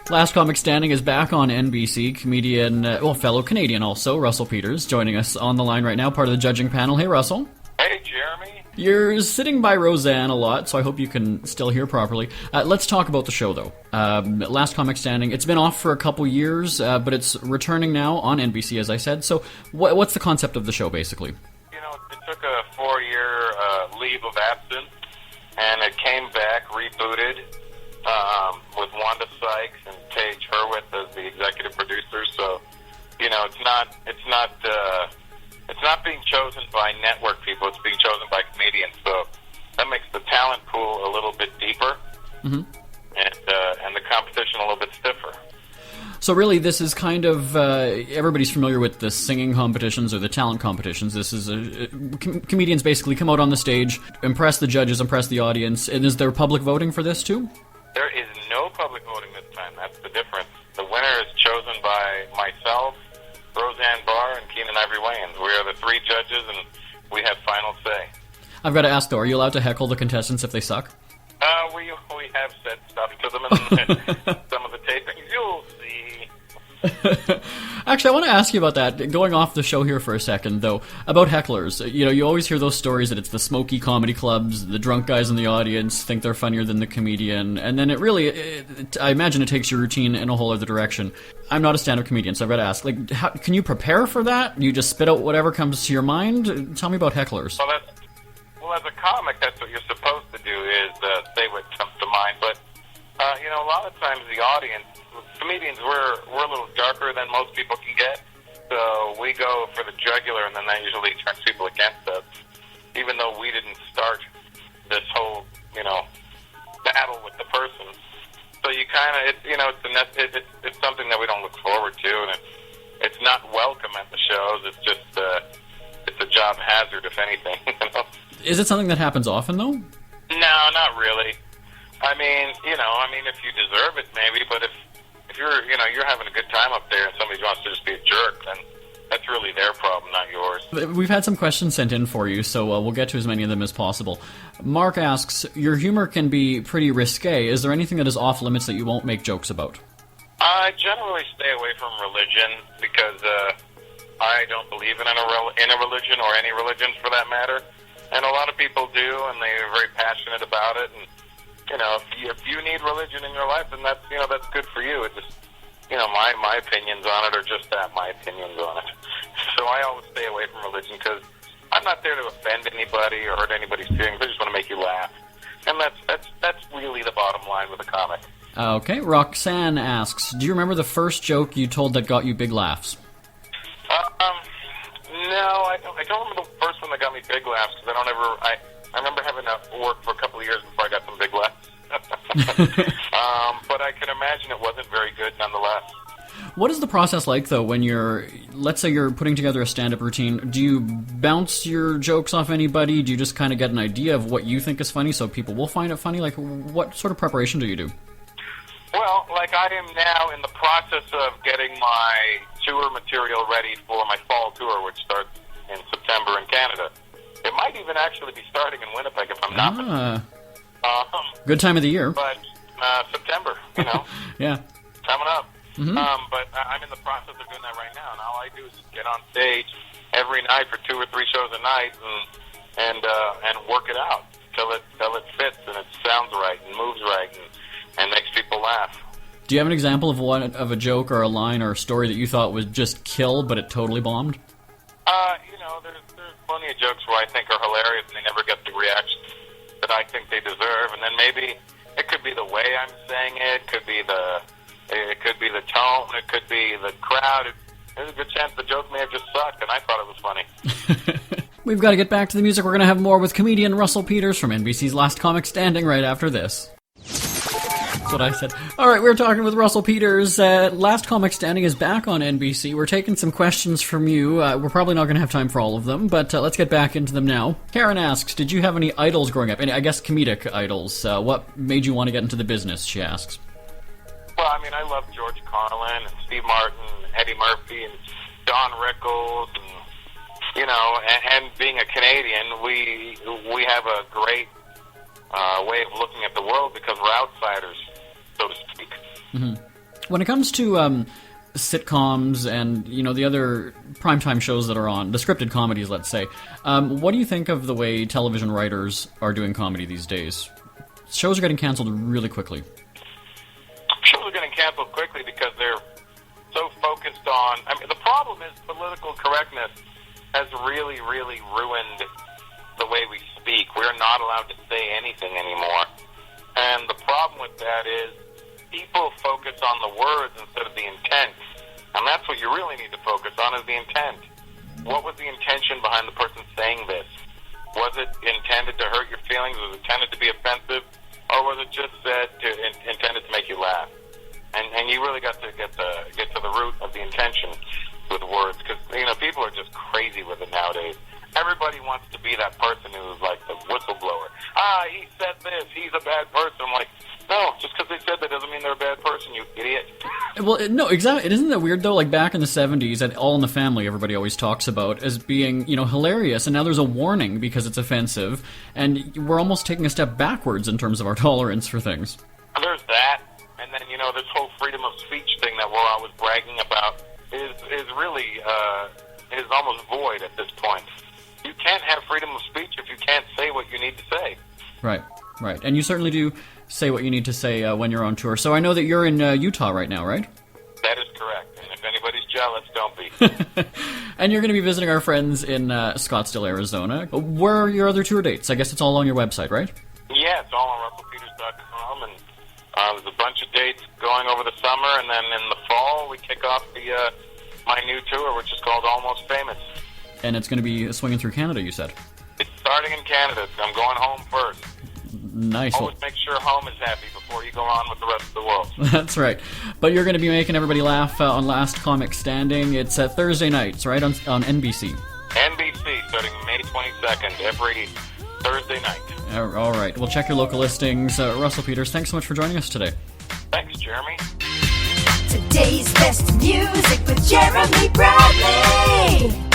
Last Comic Standing is back on NBC. Comedian, fellow Canadian also, Russell Peters, joining us on the line right now, part of the judging panel. Hey, Russell. Hey, Jeremy. You're sitting by Roseanne a lot, so I hope you can still hear properly. Let's talk about the show, though. Last Comic Standing, it's been off for a couple years, but it's returning now on NBC, as I said. So what's the concept of the show, basically? You know, it took a 4-year leave of absence, and it came back, rebooted, with Wanda Sykes and Paige Hurwitz as the executive producers. So, you know, it's not being chosen by network people. It's being chosen by comedians. So that makes the talent pool a little bit deeper, and the competition a little bit stiffer. So really, this is kind of everybody's familiar with the singing competitions or the talent competitions. This is comedians basically come out on the stage, impress the judges, impress the audience. And is there public voting for this too? There is no public voting this time. That's the difference. The winner is chosen by myself, Roseanne Barr, and Keenan Ivory Wayans. We are the 3 judges, and we have final say. I've got to ask, though, are you allowed to heckle the contestants if they suck? We have said stuff to them in some of the tapings. You'll see. Actually, I want to ask you about that. Going off the show here for a second, though, about hecklers. You know, you always hear those stories that it's the smoky comedy clubs, the drunk guys in the audience think they're funnier than the comedian, and then I imagine it takes your routine in a whole other direction. I'm not a stand-up comedian, so I've got to ask, how can you prepare for that? You just spit out whatever comes to your mind? Tell me about hecklers. Well, as a comic, that's what you're supposed to do, is say what comes to mind, but, you know, a lot of times the audience, comedians, we're a little darker than most people can get, so we go for the jugular, and then that usually turns people against us, even though we didn't start this whole, you know, battle with the person. So you kind of, it's something that we don't look forward to, and it's not welcome at the shows. It's just, it's a job hazard, if anything. You know? Is it something that happens often, though? No, not really. I mean, if you deserve it, maybe, but if you're having a good time up there and somebody wants to just be a jerk, then that's really their problem, not yours. We've had some questions sent in for you, so we'll get to as many of them as possible. Mark asks, your humor can be pretty risque. Is there anything that is off limits that you won't make jokes about? I generally stay away from religion because I don't believe in a religion, or any religions for that matter. And a lot of people do, and they're very passionate about it. And you know, if you need religion in your life, then that's good for you. It just, my opinions on it are just that, my opinions on it. So I always stay away from religion because I'm not there to offend anybody or hurt anybody's feelings. I just want to make you laugh, and that's really the bottom line with a comic. Okay, Roxanne asks, do you remember the first joke you told that got you big laughs? No, I don't remember the first one that got me big laughs because I remember having to work for a couple of years before I got some big laughs. But I can imagine it wasn't very good nonetheless. What is the process like, though, when let's say you're putting together a stand-up routine? Do you bounce your jokes off anybody? Do you just kind of get an idea of what you think is funny so people will find it funny? Like, what sort of preparation do you do? Well, like I am now in the process of getting my tour material ready for my fall tour, which starts in September in Canada. It might even actually be starting in Winnipeg if I'm not. Good time of the year. But September, yeah, coming up. Mm-hmm. But I'm in the process of doing that right now, and all I do is just get on stage every night for 2 or 3 shows a night and work it out till it fits and it sounds right and moves right and makes people laugh. Do you have an example of a joke or a line or a story that you thought was just kill, but it totally bombed? There's plenty of jokes where I think are hilarious and they never get the reaction that I think they deserve, and then maybe it could be the way I'm saying it, it could be the tone, it could be the crowd. There's a good chance the joke may have just sucked, and I thought it was funny. We've got to get back to the music. We're going to have more with comedian Russell Peters from NBC's Last Comic Standing right after this. That's what I said. All right, we're talking with Russell Peters. Last Comic Standing is back on NBC. We're taking some questions from you. We're probably not going to have time for all of them, but let's get back into them now. Karen asks, did you have any idols growing up? And I guess comedic idols. What made you want to get into the business, she asks. Well, I mean, I love George Carlin and Steve Martin and Eddie Murphy and Don Rickles and, and being a Canadian, we have a great way of looking at the world because we're outsiders, so to speak. Mm-hmm. When it comes to sitcoms and, you know, the other primetime shows that are on, the scripted comedies, let's say, what do you think of the way television writers are doing comedy these days? Shows are getting canceled really quickly. Shows are getting canceled quickly because they're so focused on... I mean, the problem is political correctness has really, really ruined the way we speak. We're not allowed to say anything anymore. And the problem with that is people focus on the words instead of the intent. And that's what you really need to focus on, is the intent. What was the intention behind the person saying this? Was it intended to hurt your feelings? Was it intended to be offensive? Or was it just said intended to make you laugh? And you really got to get to the root of the intention with words, because, you know, people are just crazy with it nowadays. Everybody wants to be that person who's like the whistleblower. He said this, he's a bad person. I'm like, no, just because they said that doesn't mean they're a bad person, you idiot. Well, no, exactly. Isn't that weird, though? Like, back in the 70s, at All in the Family, everybody always talks about as being, you know, hilarious, and now there's a warning because it's offensive, and we're almost taking a step backwards in terms of our tolerance for things. There's that, and then, you know, this whole freedom of speech thing that we're always bragging about is really, is almost void at this point. You can't have freedom of speech if you can't say what you need to say. Right, right. And you certainly do say what you need to say when you're on tour. So I know that you're in Utah right now, right? That is correct. And if anybody's jealous, don't be. And you're going to be visiting our friends in Scottsdale, Arizona. Where are your other tour dates? I guess it's all on your website, right? Yeah, it's all on russellpeters.com. And there's a bunch of dates going over the summer. And then in the fall, we kick off my new tour, which is called Almost Famous. And it's going to be swinging through Canada, you said? It's starting in Canada. I'm going home first. Nice. Always make sure home is happy before you go on with the rest of the world. That's right. But you're going to be making everybody laugh on Last Comic Standing. It's Thursday nights, right, on NBC? NBC, starting May 22nd, every Thursday night. All right. Well, check your local listings. Russell Peters, thanks so much for joining us today. Thanks, Jeremy. Today's best music with Jeremy Bradley.